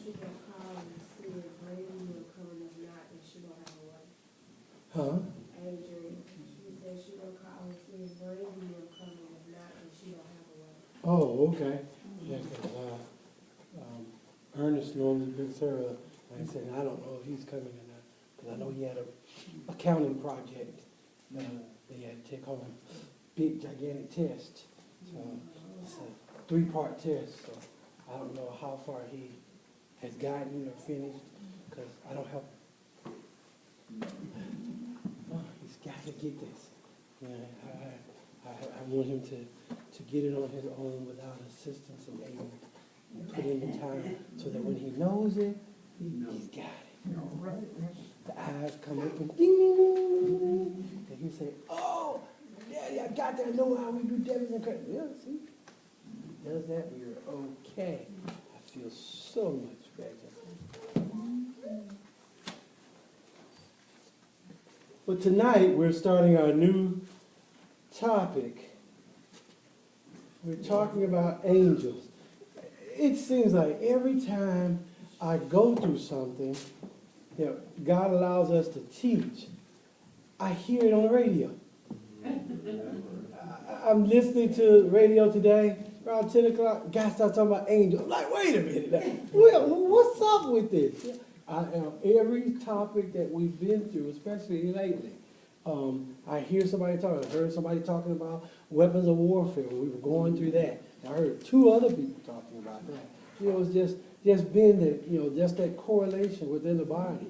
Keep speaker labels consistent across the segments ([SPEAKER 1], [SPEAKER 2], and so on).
[SPEAKER 1] she gonna call and see if Randy will come and if not, then she gonna have a way.
[SPEAKER 2] Huh?
[SPEAKER 1] Adrian, she said she gonna call and see if Randy will come and if not, then she gonna have a way.
[SPEAKER 2] Oh, okay. Yeah, 'cause, Ernest normally picks her up. Like I said, I don't know if he's coming or not, because I know he had a accounting project. They had to take home a big gigantic test. So it's a 3-part test, so I don't know how far he has gotten or finished, because I don't have, oh, he's got to get this. You know, I want him to get it on his own without assistance and aid. And put in the time so that when he knows it, he's got it.
[SPEAKER 3] All right.
[SPEAKER 2] The eyes come open, ding, ding, ding, ding, and he say, "Oh, Daddy, I got that. I know how we do debits and credit." Yeah, see, does that? You're okay. I feel so much better. But tonight we're starting our new topic. We're talking about angels. It seems like every time I go through something that God allows us to teach, I hear it on the radio. I'm listening to radio today, around 10 o'clock, God starts talking about angels. I'm like, wait a minute, what's up with this? Every topic that we've been through, especially lately, I hear somebody talking. I heard somebody talking about weapons of warfare. We were going through that. I heard 2 other people talking about that. You know, it's just been that, you know, just that correlation within the body,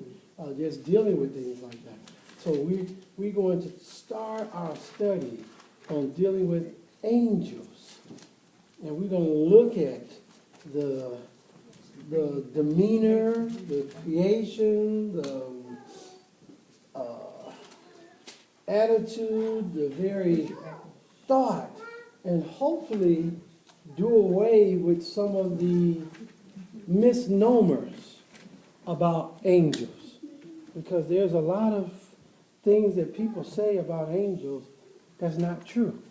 [SPEAKER 2] just dealing with things like that. So we're going to start our study on dealing with angels, and we're going to look at the demeanor, the creation, the attitude, the very thought, and hopefully do away with some of the misnomers about angels. Because there's a lot of things that people say about angels that's not true.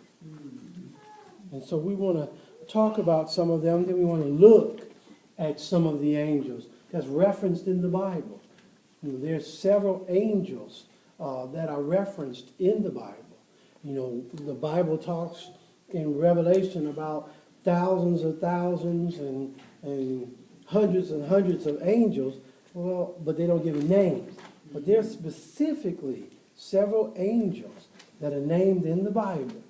[SPEAKER 2] And so we want to talk about some of them, then we want to look at some of the angels that's referenced in the Bible. You know, there's several angels that are referenced in the Bible. You know, the Bible talks in Revelation about thousands of thousands and hundreds of angels, well, but they don't give names. But there's specifically several angels that are named in the Bible.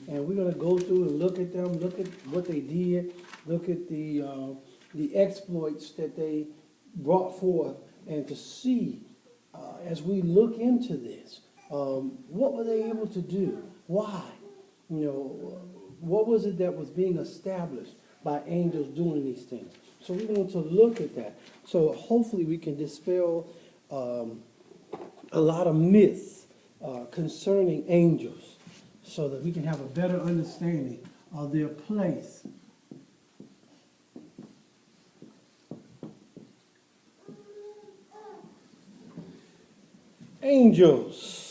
[SPEAKER 2] And we're going to go through and look at them, look at what they did, look at the exploits that they brought forth, and to see, as we look into this, what were they able to do? Why? You know, what was it that was being established by angels doing these things? So we want to look at that. So hopefully we can dispel a lot of myths concerning angels so that we can have a better understanding of their place. Angels.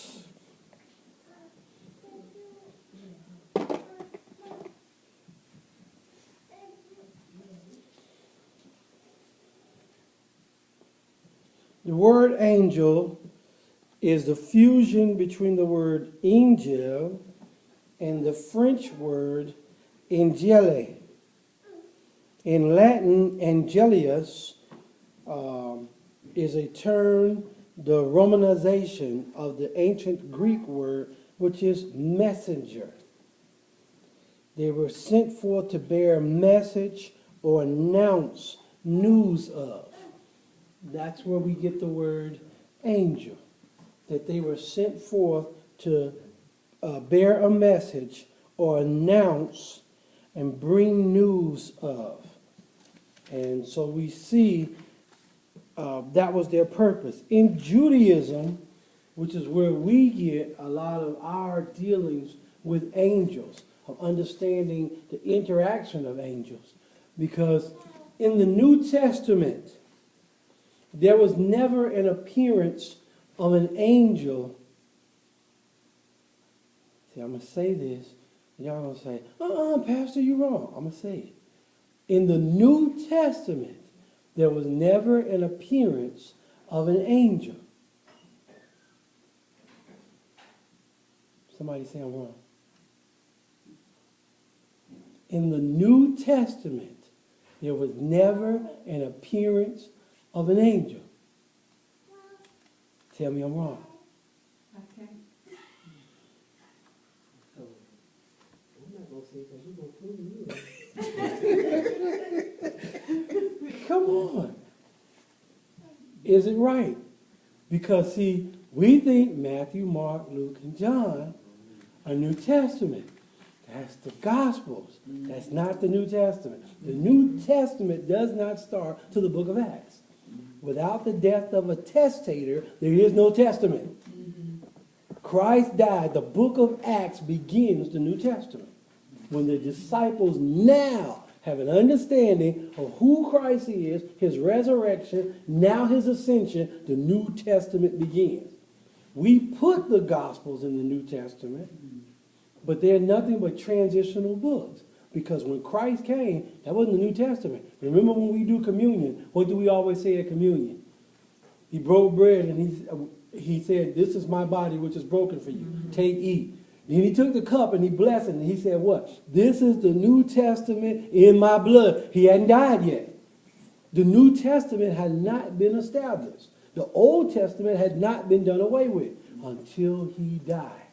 [SPEAKER 2] The word angel is the fusion between the word angel and the French word angele. In Latin, angelius is a term, the romanization of the ancient Greek word, which is messenger. They were sent forth to bear a message or announce news of. That's where we get the word angel, that they were sent forth to bear a message or announce and bring news of. And so we see that was their purpose. In Judaism, which is where we get a lot of our dealings with angels, of understanding the interaction of angels, because in the New Testament, there was never an appearance of an angel. See, I'm going to say this, and y'all going to say, Pastor, you're wrong. I'm going to say it. In the New Testament, there was never an appearance of an angel. Somebody say I'm wrong. In the New Testament, there was never an appearance of an angel. Tell me I'm wrong.
[SPEAKER 1] Okay.
[SPEAKER 3] I'm not going to say because you're going to prove me.
[SPEAKER 2] Come on. Is it right? Because, see, we think Matthew, Mark, Luke, and John are New Testament. That's the Gospels. That's not the New Testament. The New Testament does not start to the book of Acts. Without the death of a testator, there is no testament. Christ died. The book of Acts begins the New Testament. When the disciples now have an understanding of who Christ is, his resurrection, now his ascension, the New Testament begins. We put the Gospels in the New Testament, but they're nothing but transitional books. Because when Christ came, that wasn't the New Testament. Remember when we do communion, what do we always say at communion? He broke bread and he said, "This is my body which is broken for you. Take, eat." Then he took the cup and he blessed it and he said what? "This is the New Testament in my blood." He hadn't died yet. The New Testament had not been established. The Old Testament had not been done away with until he died,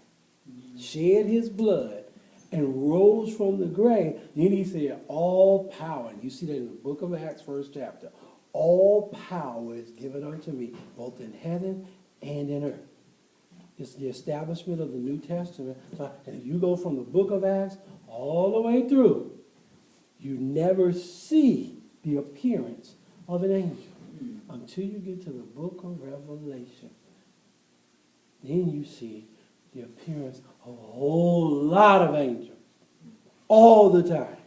[SPEAKER 2] shed his blood, and rose from the grave. Then he said, "All power," and you see that in the book of Acts, 1st chapter, "all power is given unto me, both in heaven and in earth." It's the establishment of the New Testament. And if you go from the book of Acts all the way through, you never see the appearance of an angel until you get to the book of Revelation. Then you see the appearance of a whole lot of angels all the time.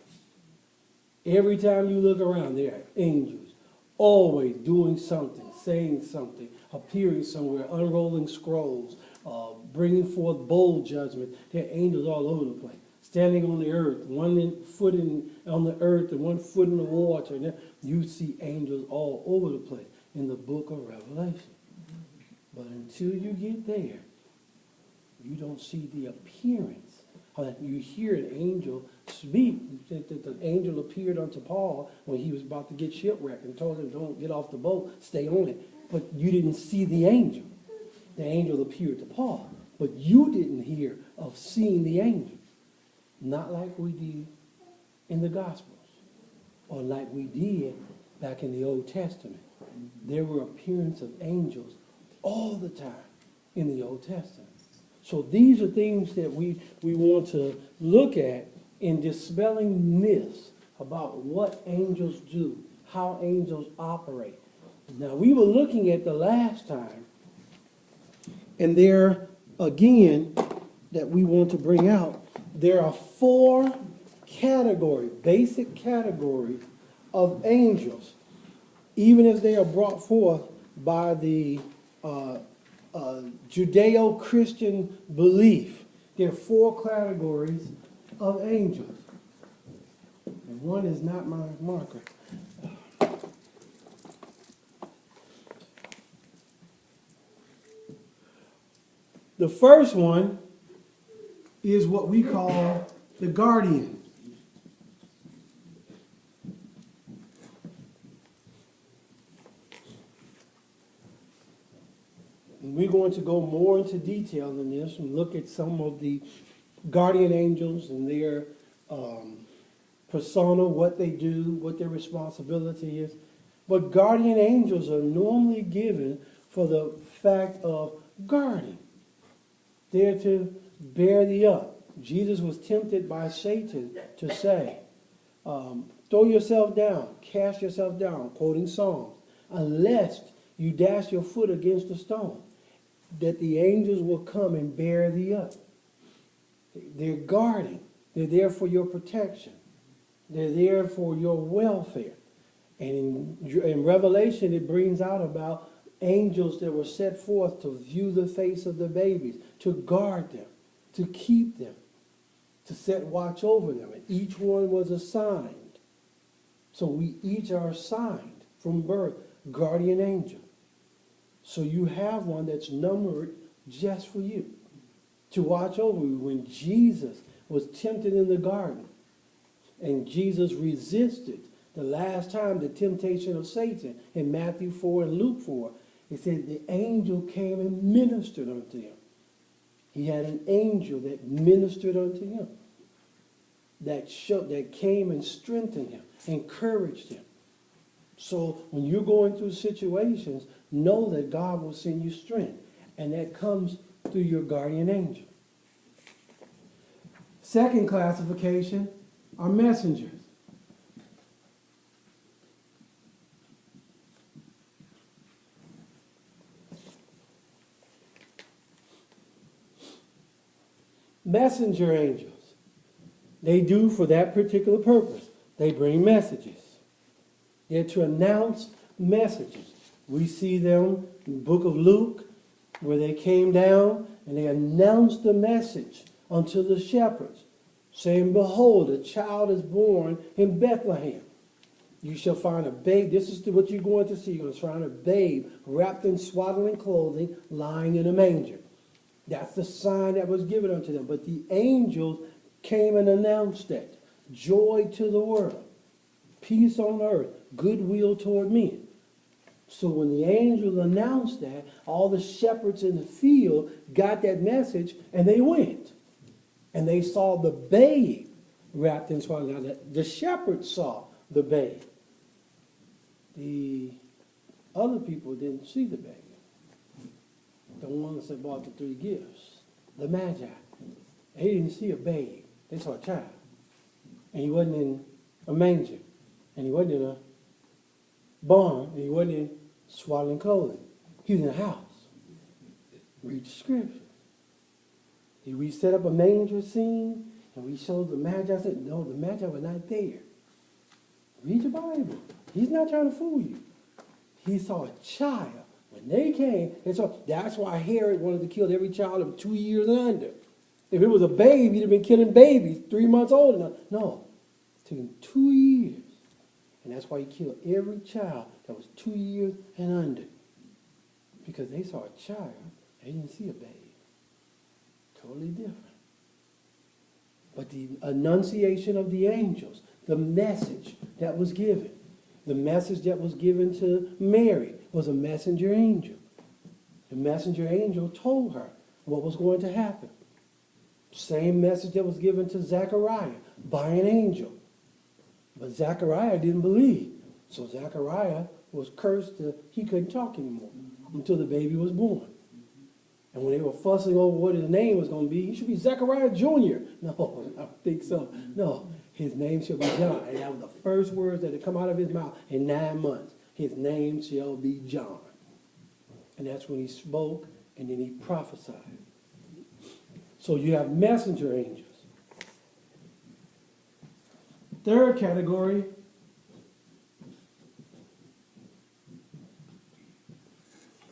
[SPEAKER 2] Every time you look around, there are angels always doing something, saying something, appearing somewhere, unrolling scrolls, bringing forth bold judgment. There are angels all over the place, standing on the earth, foot on the earth and one foot in the water. And you see angels all over the place in the book of Revelation. But until you get there, you don't see the appearance. You hear an angel speak. The angel appeared unto Paul when he was about to get shipwrecked and told him, "Don't get off the boat, stay on it." But you didn't see the angel. The angel appeared to Paul. But you didn't hear of seeing the angel. Not like we did in the Gospels, or like we did back in the Old Testament. There were appearances of angels all the time in the Old Testament. So these are things that we want to look at in dispelling myths about what angels do, how angels operate. Now, we were looking at the last time, and there, again, that we want to bring out, there are 4 categories, basic categories of angels, even as they are brought forth by the Judeo-Christian belief. There are 4 categories of angels. And one is not my marker. The first one is what we call the guardian. And we're going to go more into detail in this and look at some of the guardian angels and their persona, what they do, what their responsibility is. But guardian angels are normally given for the fact of guarding. They're to bear thee up. Jesus was tempted by Satan to say, throw yourself down, cast yourself down, quoting Psalms, unless you dash your foot against a stone, that the angels will come and bear thee up. They're guarding. They're there for your protection. They're there for your welfare. And in Revelation, it brings out about angels that were set forth to view the face of the babies, to guard them, to keep them, to set watch over them. And each one was assigned. So we each are assigned from birth, guardian angel. So you have one that's numbered just for you, to watch over you. When Jesus was tempted in the garden, and Jesus resisted the last time the temptation of Satan in Matthew 4 and Luke 4, it said the angel came and ministered unto him. He had an angel that ministered unto him, that came and strengthened him, encouraged him. So when you're going through situations, know that God will send you strength, and that comes through your guardian angel. Second classification are messengers. Messenger angels. They do for that particular purpose. They bring messages. They're to announce messages. We see them in the book of Luke, where they came down and they announced the message unto the shepherds, saying, behold, a child is born in Bethlehem. You shall find a babe. This is what you're going to see. You're going to find a babe wrapped in swaddling clothing, lying in a manger. That's the sign that was given unto them. But the angels came and announced that. Joy to the world. Peace on earth. Goodwill toward men. So when the angels announced that, all the shepherds in the field got that message and they went. And they saw the babe wrapped in swaddling. Now, the shepherds saw the babe. The other people didn't see the babe. The ones that bought the 3 gifts, the Magi, they didn't see a babe. They saw a child. And he wasn't in a manger. And he wasn't in a barn. And he wasn't in swaddling clothing. He was in a house. Read the scripture. We set up a manger scene, and we showed the Magi. I said, no, the Magi were not there. Read your Bible. He's not trying to fool you. He saw a child. When they came, and so that's why Herod wanted to kill every child of 2 years and under. If it was a baby, he'd have been killing babies 3 months old enough. No, it took him 2 years. And that's why he killed every child that was 2 years and under. Because they saw a child, they didn't see a baby. Totally different. But the annunciation of the angels, the message that was given, the message that was given to Mary was a messenger angel. The messenger angel told her what was going to happen. Same message that was given to Zechariah by an angel. But Zechariah didn't believe. So Zechariah was cursed that he couldn't talk anymore until the baby was born. And when they were fussing over what his name was going to be, he should be Zechariah Jr. No, I don't think so. No, his name shall be John. And that was the first words that had come out of his mouth in 9 months. His name shall be John. And that's when he spoke, and then he prophesied. So you have messenger angels. Third category,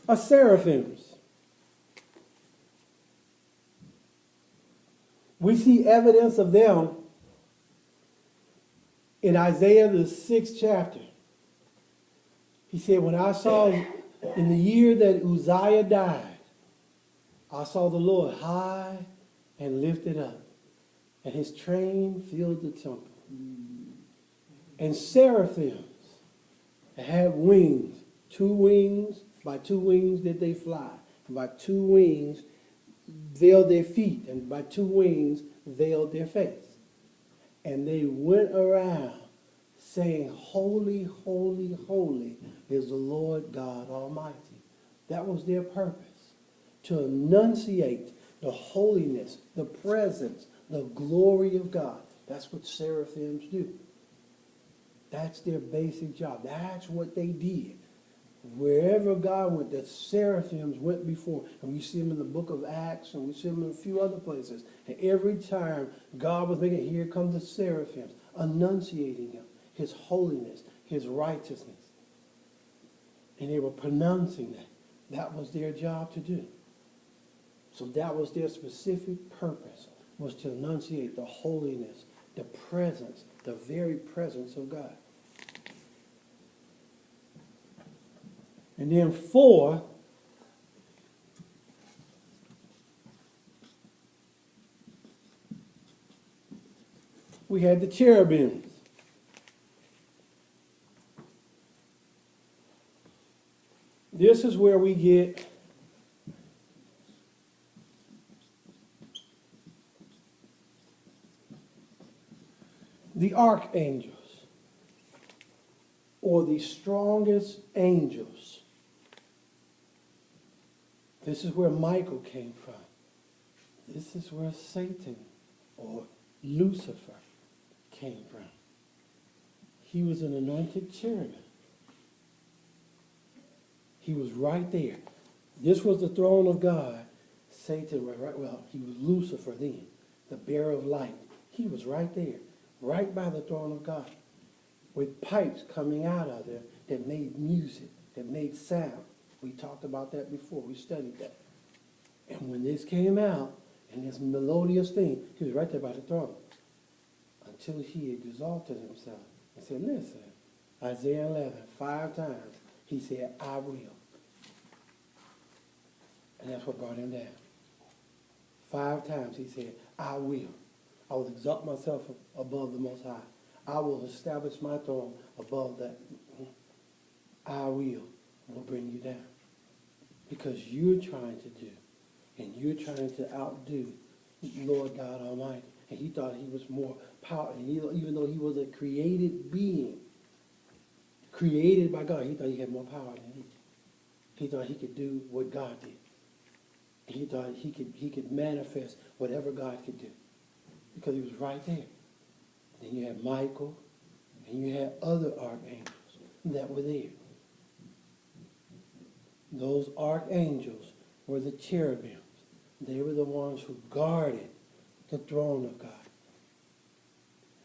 [SPEAKER 2] are seraphims. We see evidence of them in Isaiah the 6th chapter. He said, when I saw in the year that Uzziah died, I saw the Lord high and lifted up, and his train filled the temple. And seraphims had wings, 2 wings, by 2 wings did they fly, and by 2 wings veiled their feet, and by 2 wings veiled their face. And they went around saying, holy, holy, holy is the Lord God Almighty. That was their purpose, to enunciate the holiness, the presence, the glory of God. That's what seraphims do. That's their basic job. That's what they did. Wherever God went, the seraphims went before. And we see them in the book of Acts, and we see them in a few other places. And every time God was making, here come the seraphims, enunciating him, his holiness, his righteousness. And they were pronouncing that. That was their job to do. So that was their specific purpose, was to enunciate the holiness, the presence, the very presence of God. And then 4, we had the cherubims. This is where we get the archangels, or the strongest angels. This is where Michael came from. This is where Satan, or Lucifer, came from. He was an anointed cherubim. He was right there. This was the throne of God. Satan, he was Lucifer then, the bearer of light. He was right there, right by the throne of God, with pipes coming out of there that made music, that made sound. We talked about that before. We studied that. And when this came out, and this melodious thing, he was right there by the throne, until he exalted himself and said, listen, Isaiah 11, 5 times, he said, I will. And that's what brought him down. 5 times he said, I will. I will exalt myself above the Most High. I will establish my throne above that. I will bring you down. Because you're trying to do, and you're trying to outdo Lord God Almighty. And he thought he was more powerful. Even though he was a created being, created by God, he thought he had more power than he did. He thought he could do what God did. He thought he could manifest whatever God could do, because he was right there. Then you had Michael, and you had other archangels that were there. Those archangels were the cherubims. They were the ones who guarded the throne of God.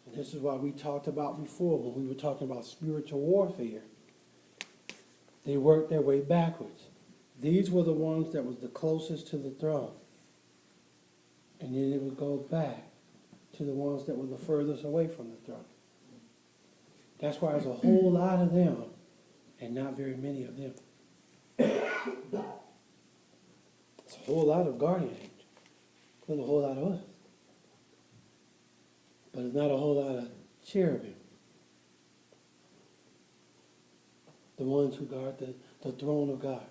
[SPEAKER 2] And this is what we talked about before when we were talking about spiritual warfare. They worked their way backwards. These were the ones that was the closest to the throne. And then it would go back to the ones that were the furthest away from the throne. That's why there's a whole lot of them and not very many of them. It's a whole lot of guardian angels. There's a whole lot of us. But it's not a whole lot of cherubim. The ones who guard the throne of God.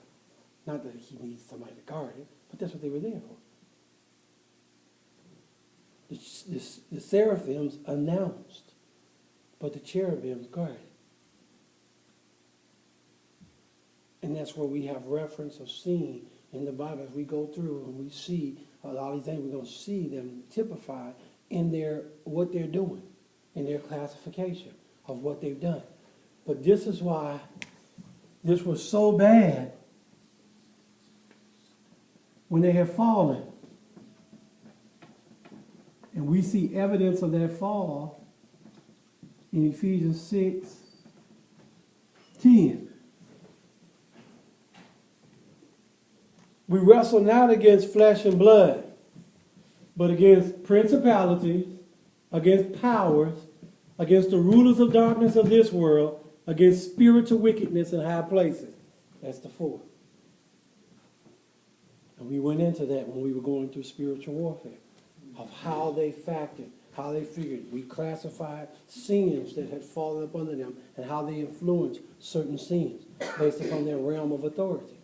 [SPEAKER 2] Not that he needs somebody to guard it, but that's what they were there for. The seraphims announced, but the cherubims guarded. And that's where we have reference of seeing in the Bible as we go through and we see a lot of these things. We're going to see them typified in what they're doing, in their classification of what they've done. But this is why this was so bad when they had fallen. And we see evidence of that fall in Ephesians 6:10. We wrestle not against flesh and blood, but against principalities, against powers, against the rulers of darkness of this world, against spiritual wickedness in high places. That's the 4. And we went into that when we were going through spiritual warfare, of how they factored, how they figured. We classified sins that had fallen up under them and how they influenced certain sins based upon their realm of authority.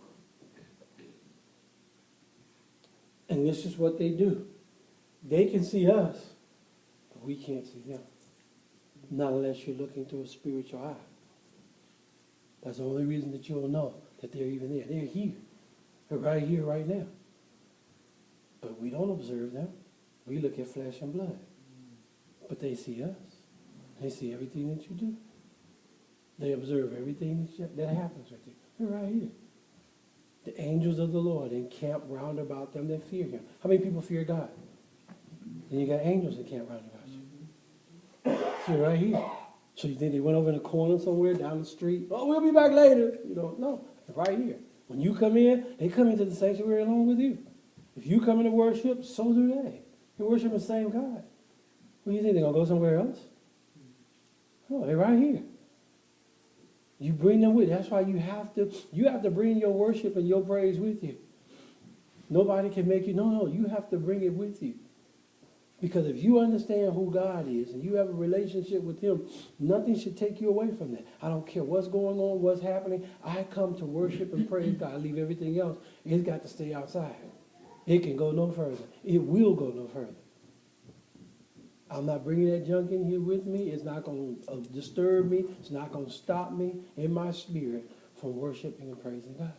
[SPEAKER 2] And this is what they do. They can see us, but we can't see them. Not unless you're looking through a spiritual eye. That's the only reason that you'll know that they're even there. They're here. They're right here, right now. But we don't observe them. We look at flesh and blood. But they see us. They see everything that you do. They observe everything that happens with you. They're right here. The angels of the Lord encamp round about them that fear him. How many people fear God? Then you got angels that camp round about you. So you're right here. So you think they went over in a corner somewhere down the street? Oh, we'll be back later. You don't know. They're right here. When you come in, they come into the sanctuary along with you. If you come into worship, so do they. They worship the same God. What do you think? They're going to go somewhere else? No, they're right here. You bring them with you. That's why you have to bring your worship and your praise with you. Nobody can make you, no, you have to bring it with you. Because if you understand who God is and you have a relationship with him, nothing should take you away from that. I don't care what's going on, what's happening. I come to worship and praise God. I leave everything else. It's got to stay outside. It can go no further. It will go no further. I'm not bringing that junk in here with me. It's not going to disturb me. It's not going to stop me in my spirit from worshiping and praising God.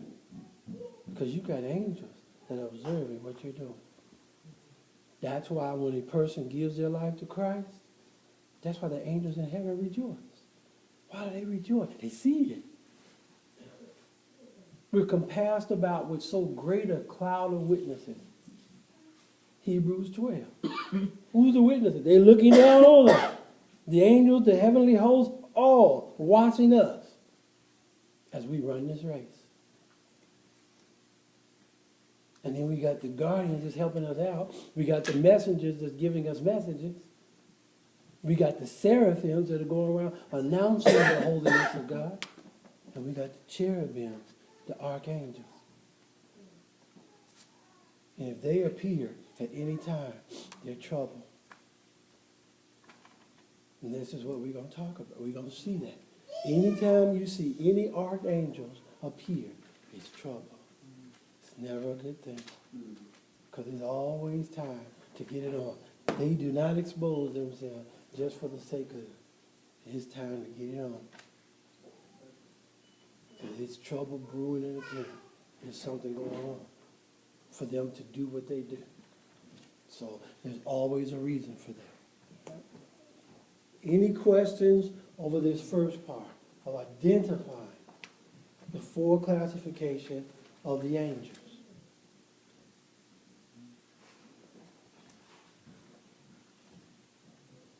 [SPEAKER 2] Because you got angels that are observing what you're doing. That's why when a person gives their life to Christ, that's why the angels in heaven rejoice. Why do they rejoice? They see it. We're compassed about with so great a cloud of witnesses. Hebrews 12. Who's the witnesses? They're looking down on us. The angels, the heavenly hosts, all watching us as we run this race. And then we got the guardians that's helping us out. We got the messengers that's giving us messages. We got the seraphims that are going around announcing the holiness of God. And we got the cherubims, the archangels. And if they appear at any time, they're trouble. And this is what we're going to talk about. We're going to see that. Anytime you see any archangels appear, it's trouble. Never a good thing. Because there's always time to get it on. They do not expose themselves just for the sake of it. It's time to get it on. Because it's trouble brewing in the camp. There's something going on for them to do what they do. So there's always a reason for that. Any questions over this first part of identifying the four classifications of the angels?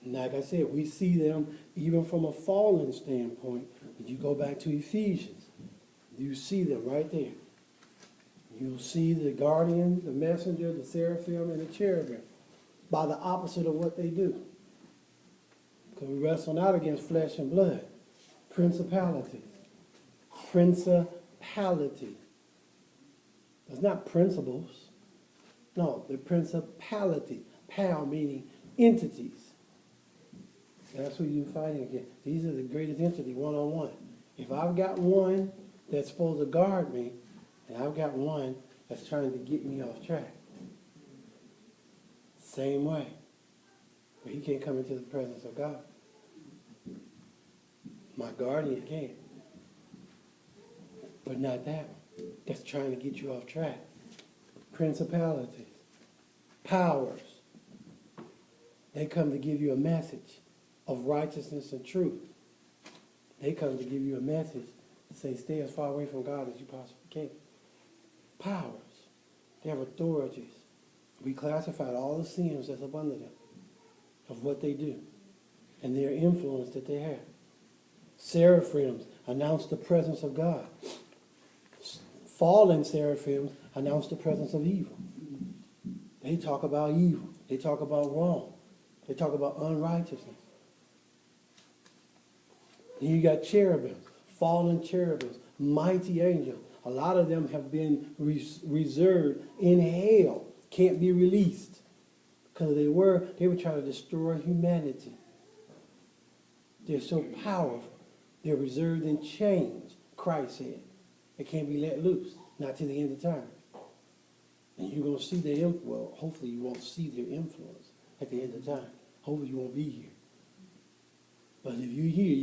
[SPEAKER 2] Like I said, we see them even from a fallen standpoint. If you go back to Ephesians, you see them right there. You'll see the guardian, the messenger, the seraphim, and the cherubim by the opposite of what they do. Because we wrestle not against flesh and blood. Principalities. Principality. It's not principles. No, the principality. Pal meaning entities. That's who you're fighting against. These are the greatest entity, one-on-one. If I've got one that's supposed to guard me, and I've got one that's trying to get me off track. Same way. But he can't come into the presence of God. My guardian can. But not that one. That's trying to get you off track. Principalities. Powers. They come to give you a message of righteousness and truth. They come to give you a message to say, stay as far away from God as you possibly can. Powers. They have authorities. We classified all the sins that's up under them of what they do and their influence that they have. Seraphims announce the presence of God. Fallen seraphims announce the presence of evil. They talk about evil. They talk about wrong. They talk about unrighteousness. Then you got cherubims, fallen cherubims, mighty angels. A lot of them have been reserved in hell, can't be released. Because they were trying to destroy humanity. They're so powerful. They're reserved in chains, Christ said. They can't be let loose, not to the end of time. And you're going to see their influence. Well, hopefully you won't see their influence at the end of time. Hopefully you won't be here. But if you're here,